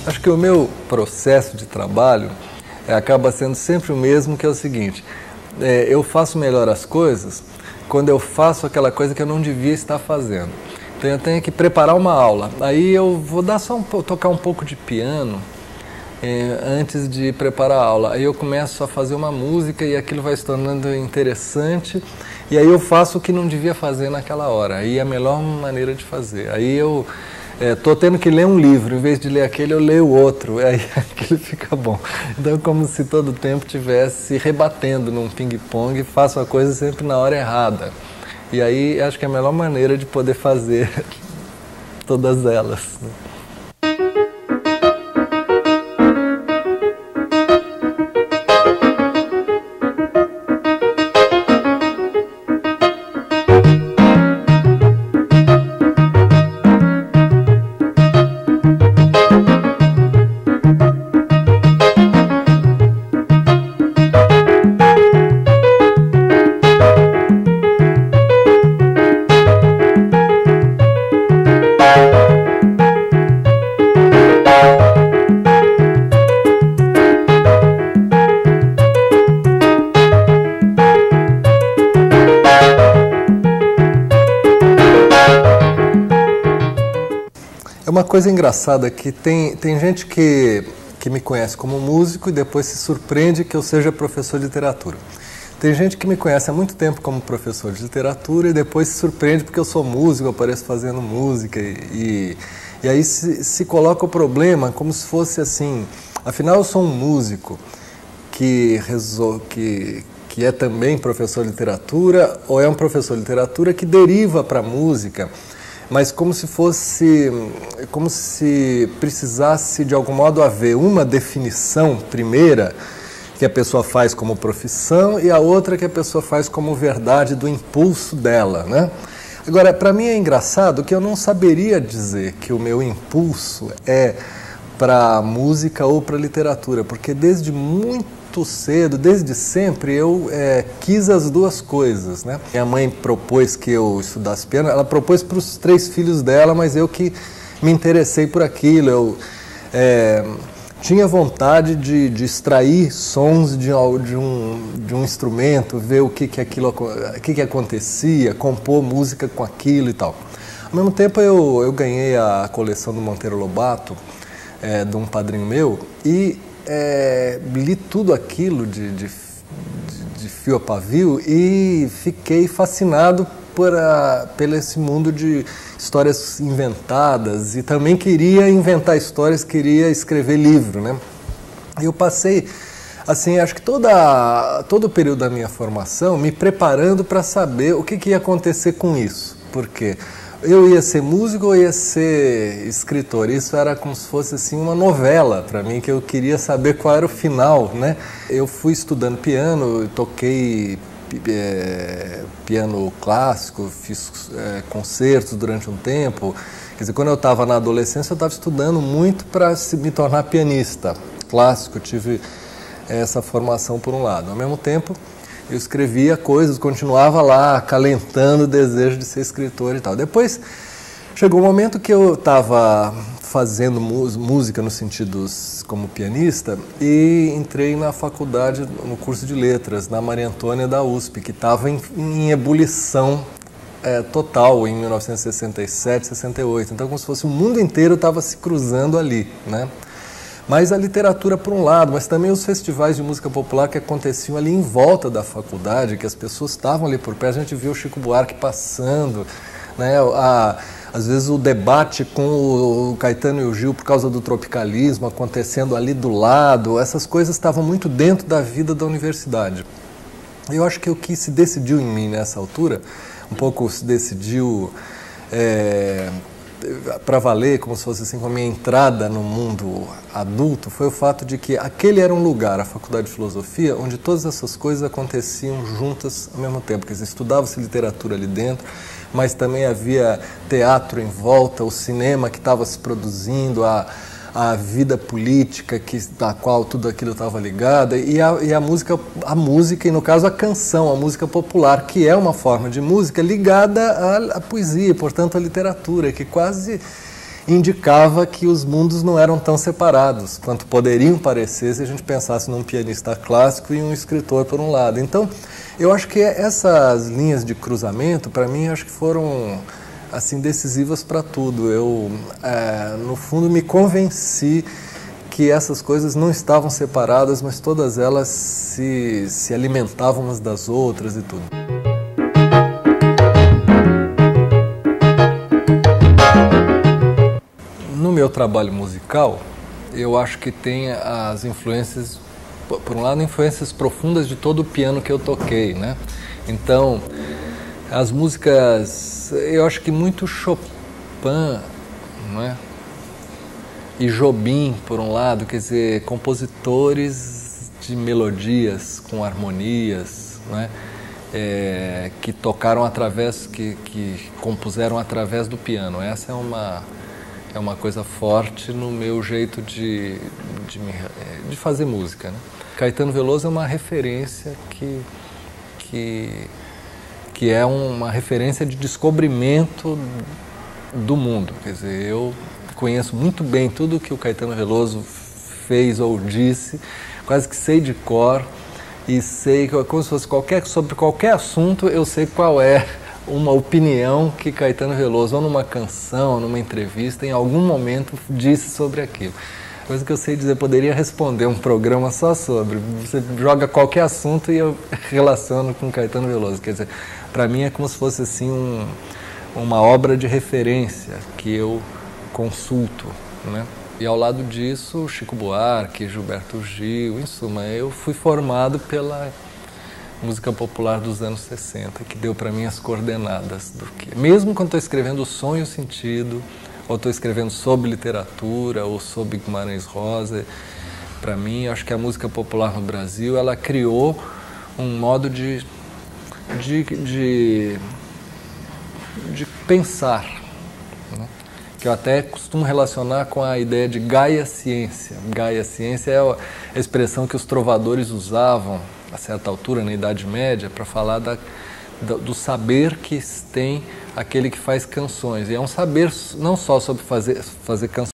Acho que o meu processo de trabalho acaba sendo sempre o mesmo, que é o seguinte: eu faço melhor as coisas quando eu faço aquela coisa que eu não devia estar fazendo. Então eu tenho que preparar uma aula, aí eu vou dar tocar um pouco de piano antes de preparar a aula. Aí eu começo a fazer uma música e aquilo vai se tornando interessante, e aí eu faço o que não devia fazer naquela hora. Aí é a melhor maneira de fazer. Aí eu estou tendo que ler um livro, em vez de ler aquele eu leio outro, aí aquilo fica bom. Então é como se todo o tempo estivesse rebatendo num ping-pong, e faço a coisa sempre na hora errada. E aí acho que é a melhor maneira de poder fazer todas elas. É uma coisa engraçada que tem gente que me conhece como músico e depois se surpreende que eu seja professor de literatura. Tem gente que me conhece há muito tempo como professor de literatura e depois se surpreende porque eu sou músico, eu apareço fazendo música e aí se coloca o problema como se fosse assim: afinal eu sou um músico que é também professor de literatura, ou é um professor de literatura que deriva para a música, mas como se precisasse de algum modo haver uma definição primeira que a pessoa faz como profissão e a outra que a pessoa faz como verdade do impulso dela, né? Agora, para mim é engraçado que eu não saberia dizer que o meu impulso é para música ou para literatura, porque desde muito cedo, desde sempre, eu quis as duas coisas, né? Minha mãe propôs que eu estudasse piano, ela propôs para os 3 filhos dela, mas eu que me interessei por aquilo. Eu tinha vontade de extrair sons de um instrumento, ver o que acontecia, compor música com aquilo e tal. Ao mesmo tempo eu ganhei a coleção do Monteiro Lobato, de um padrinho meu, e li tudo aquilo de fio a pavio e fiquei fascinado por esse mundo de histórias inventadas, e também queria inventar histórias, queria escrever livro, né? Eu passei, assim, acho que todo o período da minha formação me preparando para saber o que ia acontecer com isso, porque eu ia ser músico ou ia ser escritor. Isso era como se fosse assim uma novela para mim, que eu queria saber qual era o final, né? Eu fui estudando piano, toquei piano clássico, fiz concertos durante um tempo. Quer dizer, quando eu estava na adolescência, eu estava estudando muito para me tornar pianista clássico. Eu tive essa formação por um lado. Ao mesmo tempo, eu escrevia coisas, continuava lá acalentando o desejo de ser escritor e tal. Depois chegou um momento que eu estava fazendo música no sentido como pianista e entrei na faculdade, no curso de letras, na Maria Antônia da USP, que estava em ebulição total em 1967, 68. Então, como se fosse o mundo inteiro estava se cruzando ali, né? Mas a literatura por um lado, mas também os festivais de música popular que aconteciam ali em volta da faculdade, que as pessoas estavam ali por perto. A gente viu o Chico Buarque passando, né? Às vezes o debate com o Caetano e o Gil por causa do tropicalismo acontecendo ali do lado. Essas coisas estavam muito dentro da vida da universidade. Eu acho que o que se decidiu em mim nessa altura, um pouco se decidiu para valer, como se fosse assim, com a minha entrada no mundo adulto, foi o fato de que aquele era um lugar, a Faculdade de Filosofia, onde todas essas coisas aconteciam juntas ao mesmo tempo. Quer dizer, estudava-se literatura ali dentro, mas também havia teatro em volta, o cinema que estava se produzindo, a vida política da qual tudo aquilo estava ligado, e a música, e no caso a canção, a música popular, que é uma forma de música ligada à poesia, portanto à literatura, que quase indicava que os mundos não eram tão separados quanto poderiam parecer se a gente pensasse num pianista clássico e um escritor por um lado. Então, eu acho que essas linhas de cruzamento, para mim, acho que foram assim decisivas para tudo. Eu, no fundo, me convenci que essas coisas não estavam separadas, mas todas elas se alimentavam umas das outras e tudo. No meu trabalho musical, eu acho que tem as influências, por um lado, influências profundas de todo o piano que eu toquei, né? Então, as músicas, eu acho que muito Chopin, não é? E Jobim, por um lado, quer dizer, compositores de melodias com harmonias, não é? Que tocaram através, que compuseram através do piano. Essa é uma coisa forte no meu jeito de fazer música, né? Caetano Veloso é uma referência que é uma referência de descobrimento do mundo. Quer dizer, eu conheço muito bem tudo que o Caetano Veloso fez ou disse, quase que sei de cor, e sei, como se fosse sobre qualquer assunto, eu sei qual é uma opinião que Caetano Veloso, ou numa canção, ou numa entrevista, em algum momento disse sobre aquilo. Coisa que eu sei dizer, poderia responder um programa só sobre. Você joga qualquer assunto e eu relaciono com Caetano Veloso. Quer dizer, para mim é como se fosse assim uma obra de referência que eu consulto, né? E ao lado disso, Chico Buarque, Gilberto Gil, em suma, eu fui formado pela música popular dos anos 60, que deu para mim as coordenadas do que. Mesmo quando estou escrevendo o som e o sentido, ou estou escrevendo sobre literatura, ou sobre Guimarães Rosa, para mim, acho que a música popular no Brasil, ela criou um modo de pensar, né? Que eu até costumo relacionar com a ideia de Gaia Ciência. Gaia Ciência é a expressão que os trovadores usavam a certa altura, na Idade Média, para falar do saber que tem aquele que faz canções. E é um saber não só sobre fazer canções,